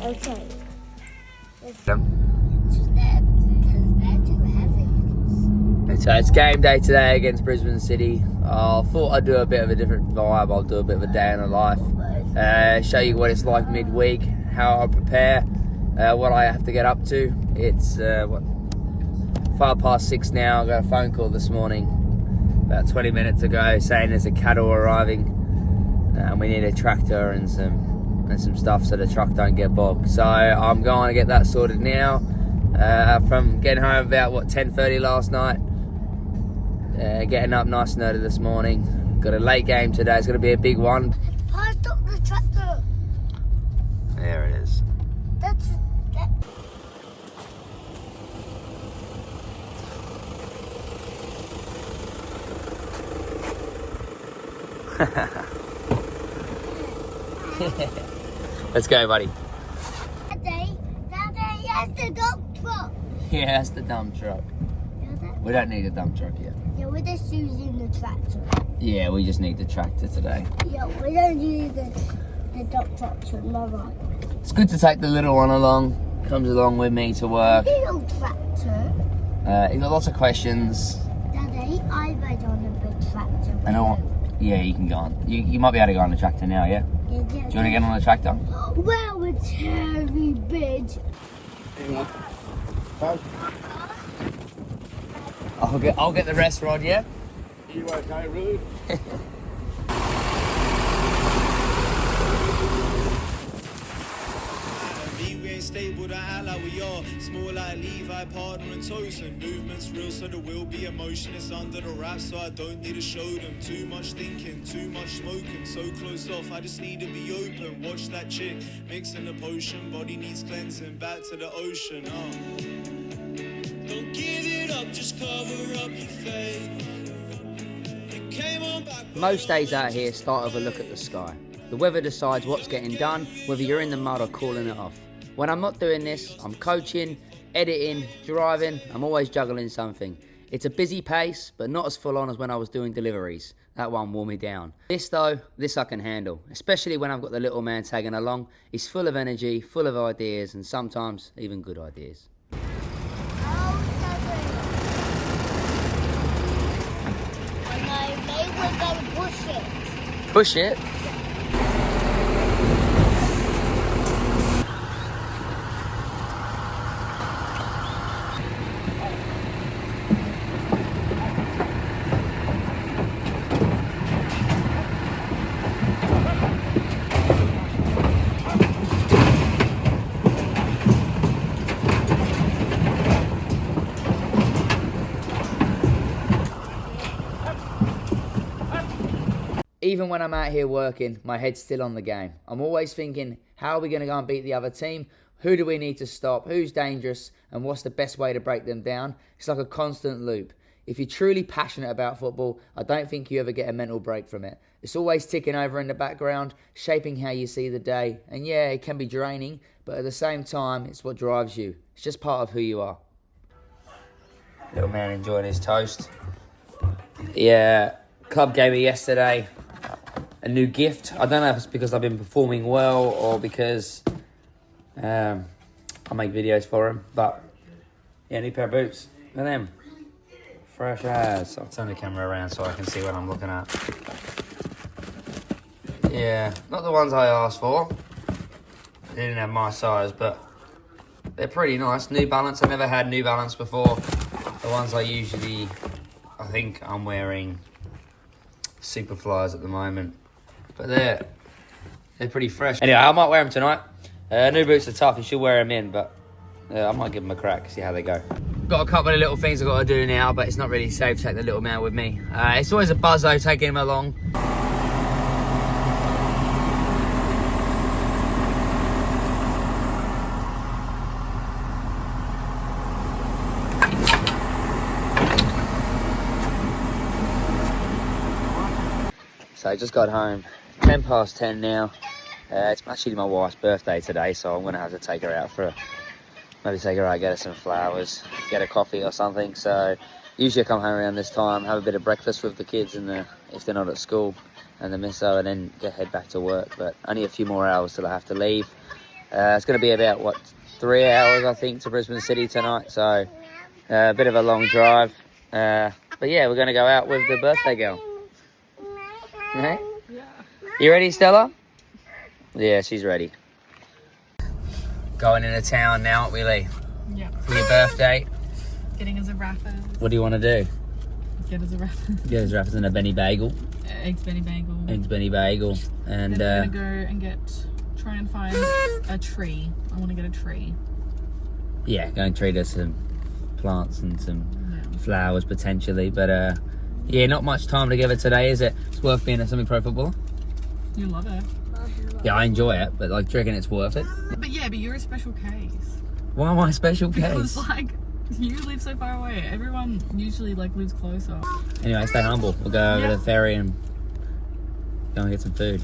Okay. So it's game day today against Brisbane City. I thought I'd do a bit of a different vibe. I'll do a bit of a day in the life. Show you what it's like midweek, how I prepare, what I have to get up to. It's 6:05 now. I got a phone call this morning about 20 minutes ago saying there's a cattle arriving and we need a tractor and some stuff so the truck don't get bogged. So I'm going to get that sorted now. From getting home about 10:30 last night, getting up nice and early this morning. Got a late game today. It's going to be a big one. Parked up the tractor. There it is. That's that. Let's go, buddy. Daddy, yes, the dump truck. Yeah, that's the dump truck. We don't need a dump truck yet. Yeah, we're just using the tractor. Yeah, we just need the tractor today. Yeah, we don't use the dump tractor, never. It's good to take the little one along. Comes along with me to work. Little tractor. He's got lots of questions. Daddy, I ride on a big tractor. I know. Yeah, you can go on. You might be able to go on the tractor now, yeah? Yeah, Do you want to get on the tractor? Well, it's very big. I'll get the rest, Rod, yeah? You okay, really? We ain't stable, to act like we are. Small like Levi, partner and toast. And movements real, so there will be emotion. It's under the wrap, so I don't need to show them. Too much thinking, too much smoking. So closed off, I just need to be open. Watch that chick, mixing the potion. Body needs cleansing, back to the ocean. Don't give it up, just cover up your face. It came on back. Most days out here start with a look at the sky. The weather decides what's getting done, whether you're in the mud or calling it off. When I'm not doing this, I'm coaching, editing, driving, I'm always juggling something. It's a busy pace, but not as full on as when I was doing deliveries. That one wore me down. This I can handle, especially when I've got the little man tagging along. He's full of energy, full of ideas, and sometimes even good ideas. Push it? Even when I'm out here working, my head's still on the game. I'm always thinking, how are we going to go and beat the other team? Who do we need to stop? Who's dangerous? And what's the best way to break them down? It's like a constant loop. If you're truly passionate about football, I don't think you ever get a mental break from it. It's always ticking over in the background, shaping how you see the day. And yeah, it can be draining, but at the same time, it's what drives you. It's just part of who you are. Little man enjoying his toast. Yeah, club gave me yesterday a new gift. I don't know if it's because I've been performing well or because I make videos for him, but yeah, new pair of boots. Look at them. Fresh as. I'll turn the camera around so I can see what I'm looking at. Yeah, not the ones I asked for. They didn't have my size, but they're pretty nice. New Balance. I've never had New Balance before. The ones I think I'm wearing Superflies at the moment. But they're pretty fresh. Anyway, I might wear them tonight. New boots are tough. You should wear them in, but I might give them a crack, see how they go. Got a couple of little things I've got to do now, but it's not really safe to take the little man with me. It's always a buzz though, taking him along. So I just got home, 10 past 10 now. It's actually my wife's birthday today, so I'm going to have to take her out for maybe take her out, get her some flowers, get a coffee or something. So usually I come home around this time, have a bit of breakfast with the kids if they're not at school, and the misso, and then head back to work. But only a few more hours till I have to leave. It's going to be about, 3 hours, I think, to Brisbane City tonight. So a bit of a long drive. But yeah, we're going to go out with the birthday girl. Right? Yeah. You ready, Stella? Yeah, she's ready. Going into town now, aren't we, Lee? Yeah. For your birthday. Getting us a Raffles. What do you want to do? Get us a Raffles. Get us Raffles and a Benny Bagel. Eggs Benny Bagel. Eggs Benny Bagel. And then we're going to go and try and find a tree. I want to get a tree. Yeah, go and treat us some plants and some flowers potentially. But yeah, not much time together today, is it? It's worth being a semi-pro footballer. You love it. Yeah, I enjoy it, but like, do you reckon it's worth it? But yeah, but you're a special case. Why am I a special case? Because like, you live so far away. Everyone usually like lives closer. Anyway, stay humble. We'll go over to the ferry and go and get some food.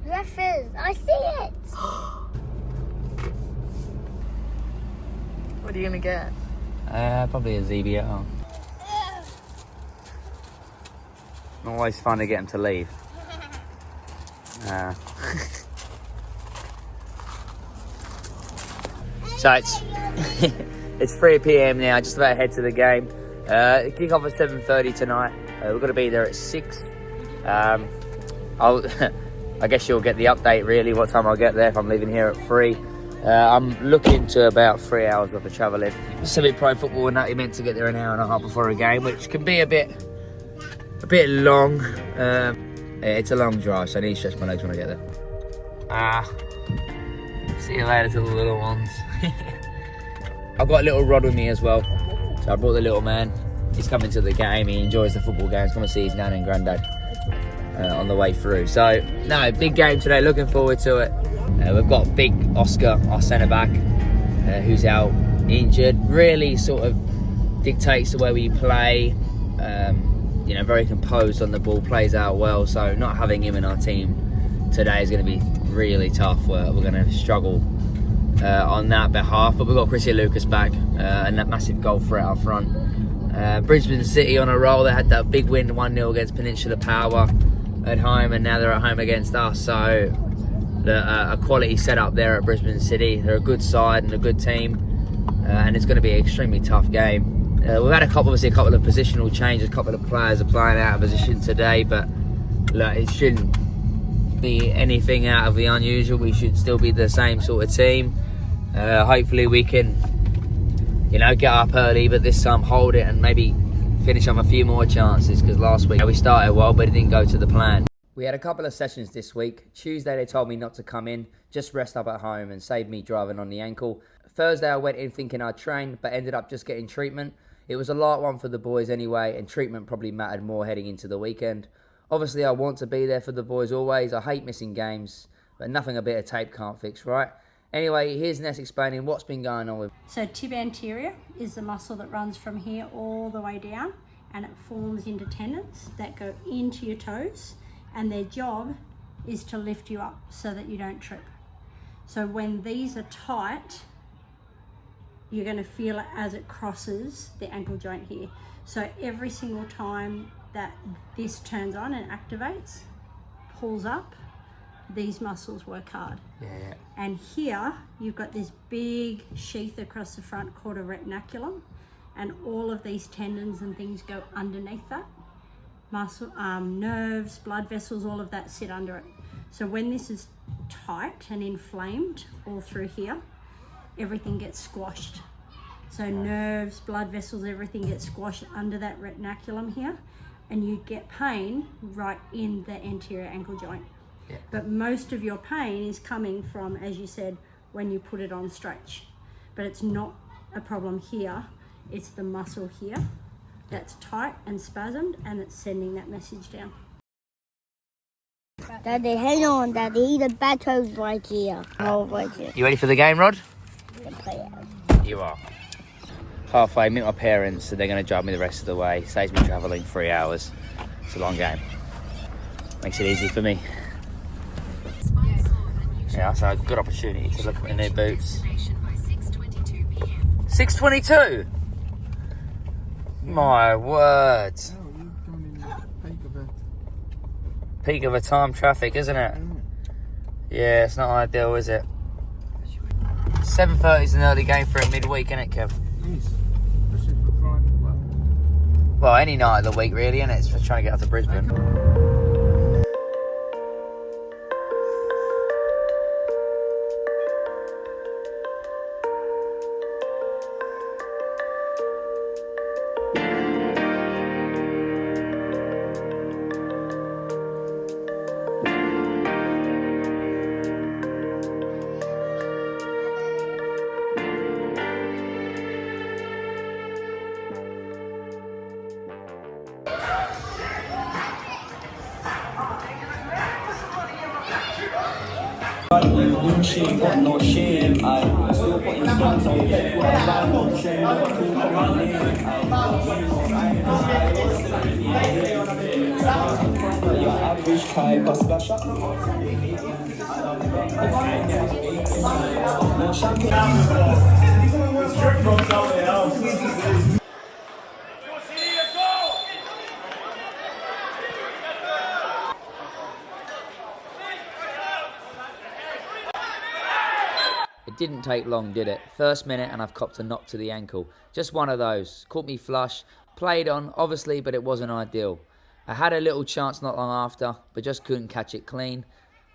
Raffles, I see it. What are you gonna get? Probably a ZBR. Not always fun to get them to leave. So it's 3 p.m. now, just about to head to the game. Kick off at 7:30 tonight. We're going to be there at 6. I guess you'll get the update really what time I'll get there if I'm leaving here at 3. I'm looking to about 3 hours worth of travelling. Semi-pro football and that, you're meant to get there an hour and a half before a game, which can be a bit long. It's a long drive, so I need to stretch my legs when I get there. See you later to the little ones. I've got a little Rod with me as well, so I brought the little man. He's coming to the game, he enjoys the football games, come and see his nan and granddad on the way through. So, no, big game today, looking forward to it. We've got big Oscar, our centre-back, who's out injured. Really sort of dictates the way we play. You know, very composed on the ball, plays out well. So not having him in our team today is going to be really tough. We're going to struggle on that behalf. But we've got Chrissy Lucas back and that massive goal threat up front. Brisbane City on a roll. They had that big win 1-0 against Peninsula Power at home, and now they're at home against us. So a quality setup there at Brisbane City. They're a good side and a good team, and it's going to be an extremely tough game. We've had a couple of positional changes. A couple of players are playing out of position today, but look, it shouldn't be anything out of the unusual. We should still be the same sort of team. Hopefully we can, get up early, but this time hold it and maybe finish off a few more chances, because last week we started well, but it didn't go to the plan. We had a couple of sessions this week. Tuesday they told me not to come in, just rest up at home, and save me driving on the ankle. Thursday I went in thinking I'd train, but ended up just getting treatment. It was a light one for the boys anyway, and treatment probably mattered more heading into the weekend. Obviously I want to be there for the boys always. I hate missing games, but nothing a bit of tape can't fix, right? Anyway, here's Ness explaining what's been going on with. So tib anterior is the muscle that runs from here all the way down, and it forms into tendons that go into your toes, and their job is to lift you up so that you don't trip. So when these are tight, you're going to feel it as it crosses the ankle joint here. So every single time that this turns on and activates, pulls up, these muscles work hard. Yeah. And here you've got this big sheath across the front called a retinaculum, and all of these tendons and things go underneath that. Muscle, nerves, blood vessels, all of that sit under it. So when this is tight and inflamed all through here, everything gets squashed. So nerves, blood vessels, everything gets squashed under that retinaculum here, and you get pain right in the anterior ankle joint. Yeah. But most of your pain is coming from, as you said, when you put it on stretch. But it's not a problem here, it's the muscle here that's tight and spasmed, and it's sending that message down. Daddy, hang on, Daddy. The battle's right here. Oh, right here. You ready for the game, Rod? The player. You are. halfway, meet my parents, so they're going to drive me the rest of the way. Saves me travelling 3 hours. It's a long game. Makes it easy for me. Yeah, so a good opportunity to look at my new boots. 6:22. My word. Peak of a time traffic, isn't it? Yeah, it's not ideal, is it? 7:30 is an early game for a midweek, isn't it, Kev? Well, any night of the week, really, isn't it? It's for trying to get out to Brisbane. She ain't got no shame, I still putting stones on head for a line on train, never talk about me, your average guy, but splash up. No champagne. It didn't take long, did it? First minute and I've copped a knock to the ankle. Just one of those. Caught me flush. Played on, obviously, but it wasn't ideal. I had a little chance not long after, but just couldn't catch it clean.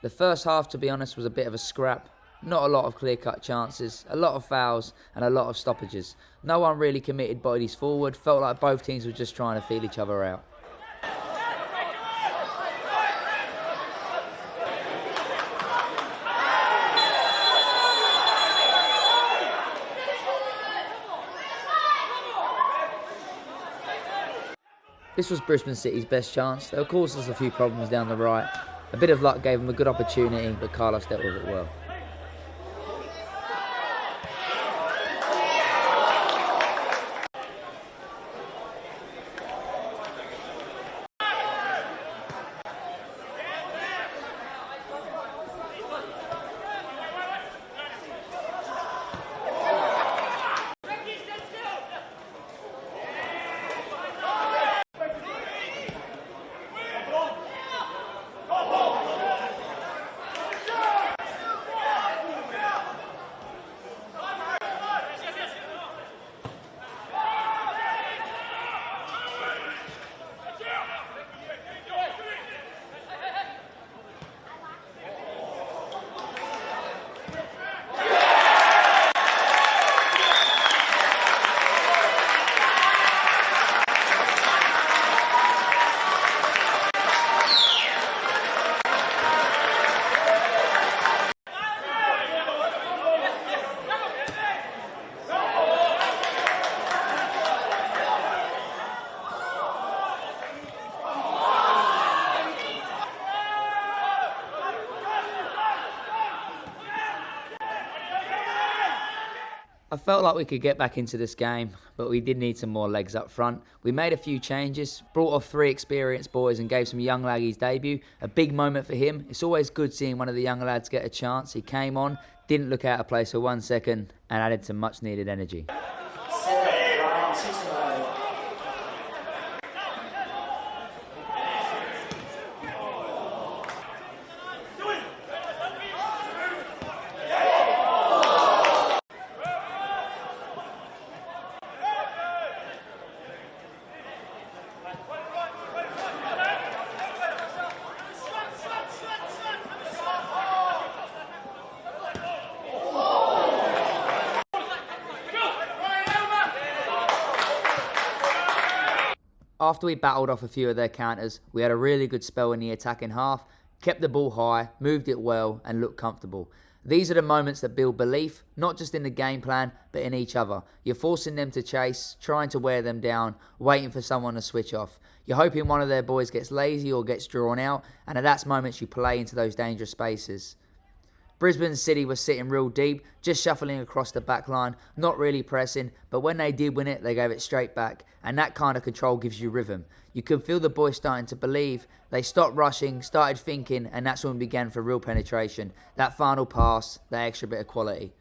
The first half, to be honest, was a bit of a scrap. Not a lot of clear-cut chances, a lot of fouls and a lot of stoppages. No one really committed bodies forward. Felt like both teams were just trying to feel each other out. This was Brisbane City's best chance. They caused us a few problems down the right. A bit of luck gave them a good opportunity, but Carlos dealt with it well. I felt like we could get back into this game, but we did need some more legs up front. We made a few changes, brought off 3 experienced boys and gave some young laggies debut. A big moment for him. It's always good seeing one of the young lads get a chance. He came on, didn't look out of place for 1 second, and added some much needed energy. After we battled off a few of their counters, we had a really good spell in the attacking half, kept the ball high, moved it well and looked comfortable. These are the moments that build belief, not just in the game plan, but in each other. You're forcing them to chase, trying to wear them down, waiting for someone to switch off. You're hoping one of their boys gets lazy or gets drawn out, and at that moments you play into those dangerous spaces. Brisbane City was sitting real deep, just shuffling across the back line, not really pressing, but when they did win it, they gave it straight back, and that kind of control gives you rhythm. You could feel the boys starting to believe. They stopped rushing, started thinking, and that's when we began for real penetration. That final pass, that extra bit of quality.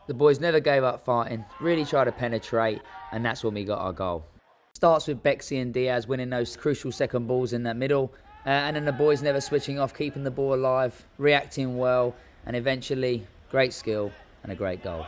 The boys never gave up fighting, really tried to penetrate, and that's when we got our goal. Starts with Bexy and Diaz winning those crucial second balls in that middle, and then the boys never switching off, keeping the ball alive, reacting well, and eventually great skill and a great goal.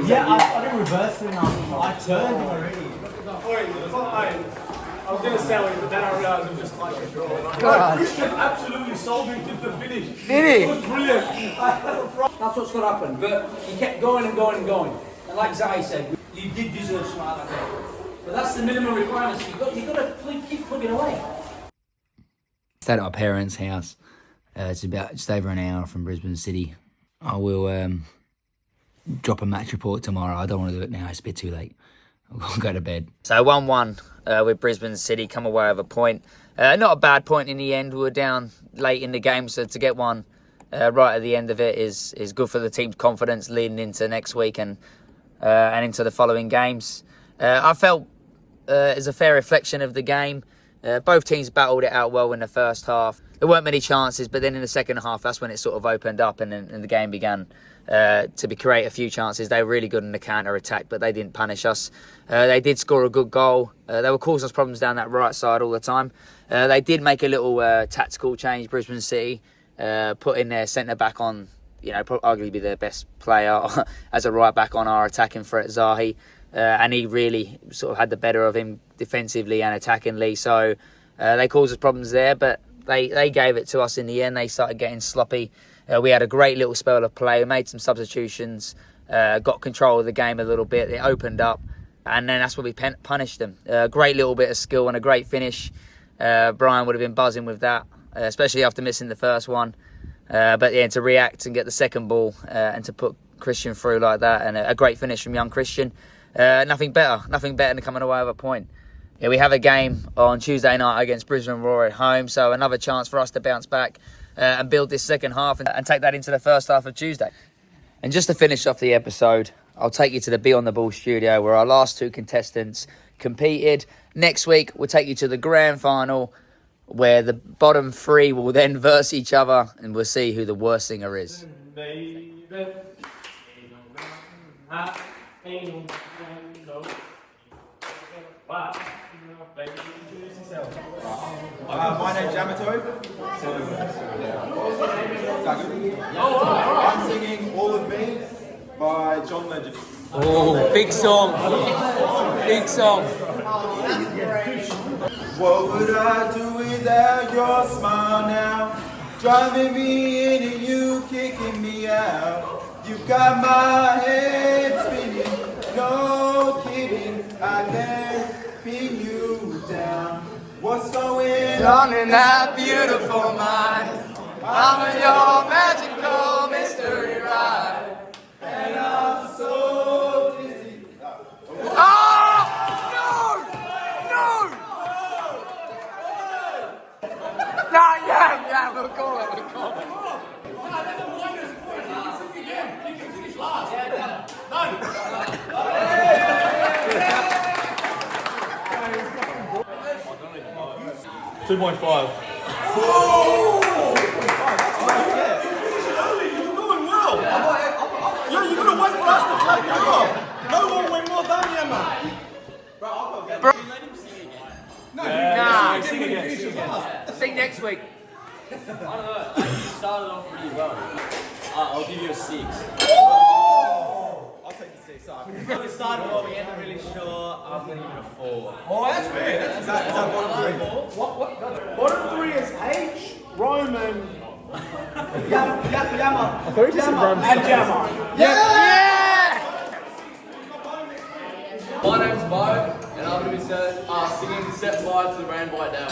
Yeah, I didn't reverse it now. I turned already. I was going to sell it, but then I realised I'm just like a draw. Christian absolutely sold me to the finish. Did It was brilliant. That's what's going to happen. But you kept going and going and going. And like Zai said, you did deserve something like that. But that's the minimum requirements. You've got to keep plugging away. Stayed at my parents' house. It's about just over an hour from Brisbane City. I will drop a match report tomorrow. I don't want to do it now. It's a bit too late. I'll go to bed. So 1-1 with Brisbane City. Come away with a point. Not a bad point in the end. We were down late in the game, so to get one right at the end of it is good for the team's confidence leading into next week and into the following games. I felt it's a fair reflection of the game. Both teams battled it out well in the first half. There weren't many chances, but then in the second half, that's when it sort of opened up and the game began to create a few chances. They were really good in the counter-attack, but they didn't punish us. They did score a good goal. They were causing us problems down that right side all the time. They did make a little tactical change, Brisbane City, put in their centre-back on, arguably their best player as a right-back on our attacking threat, Zahi. And he really sort of had the better of him defensively and attackingly. So they caused us problems there, but they gave it to us in the end. They started getting sloppy. We had a great little spell of play. We made some substitutions, got control of the game a little bit. It opened up, and then that's when we punished them. Great little bit of skill and a great finish. Brian would have been buzzing with that, especially after missing the first one. But yeah, to react and get the second ball and to put Christian through like that, and a great finish from young Christian. Nothing better than coming away with a point. Yeah, we have a game on Tuesday night against Brisbane Roar at home, so another chance for us to bounce back and build this second half and take that into the first half of Tuesday. And just to finish off the episode, I'll take you to the Be On The Ball studio where our last two contestants competed. Next week, we'll take you to the grand final where the bottom three will then verse each other and we'll see who the worst singer is. My name's Yamato. I'm singing All of Me by John Legend. Oh, big song. Big song. What would I do without your smile now? Driving me in and you kicking me out. You've got my head spinning, no kidding. I can't pin you down. What's going on in that beautiful mind? I'm on your magical mystery ride, and I'm so dizzy. Yeah, we'll call it. 2.5. You're doing well. Yeah, you're gonna wait for us to take it off. No one went more than you, man. Nah. Sing again. Sing next week. I don't know. You started off really well. I'll give you a 6. I'll take the 6. Sorry. We started well, we ended really short. I'm going to give it a 4. Oh, that's fair. Is that bottom 3? Bottom 3 is H, Roman, Yama. and Jammer. My name's Bo, and I'm going to be singing Set Fire to the Rain by Down.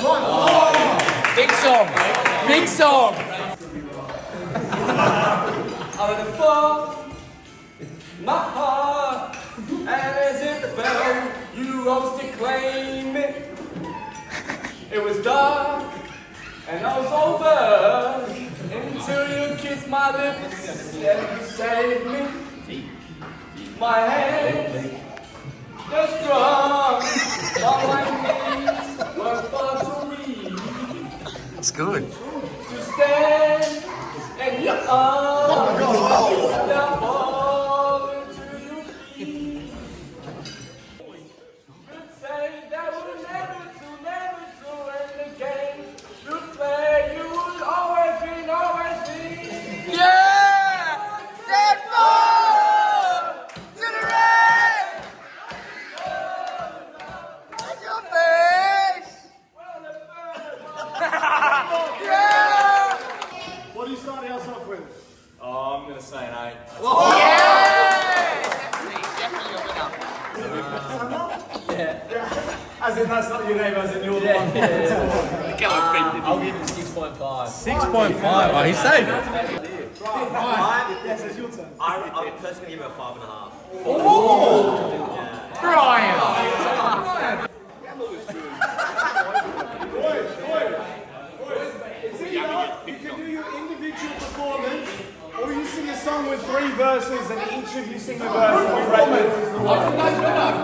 Big song. Big song. I'm going to fall my heart, and as it fell, you rose to claim it. It was dark, and I was over, until you kissed my lips, and you saved me. My hands, they're strong, but my knees were far too weak. It's good. To stand in your arms, down fall into your feet. You'd say that we're never to end the game. You'd play, you would always be. Yeah! Dead ball! To the rain! On your face! Yeah! What are you starting us off with? Oh, I'm gonna say an 8. Yeah! Definitely a winner. As in, that's not your name, as in you're the one. I'll give it 6.5. 6.5. Oh, he's safe. Yes, it's your turn. I'm personally give it a 5.5. Brian! It's either you can do your individual performance, or you sing a song with 3 verses and each of you sing a verse and we rate it as the winner.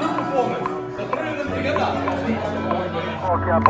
Group performance. The 3 of them together. Okay, I'm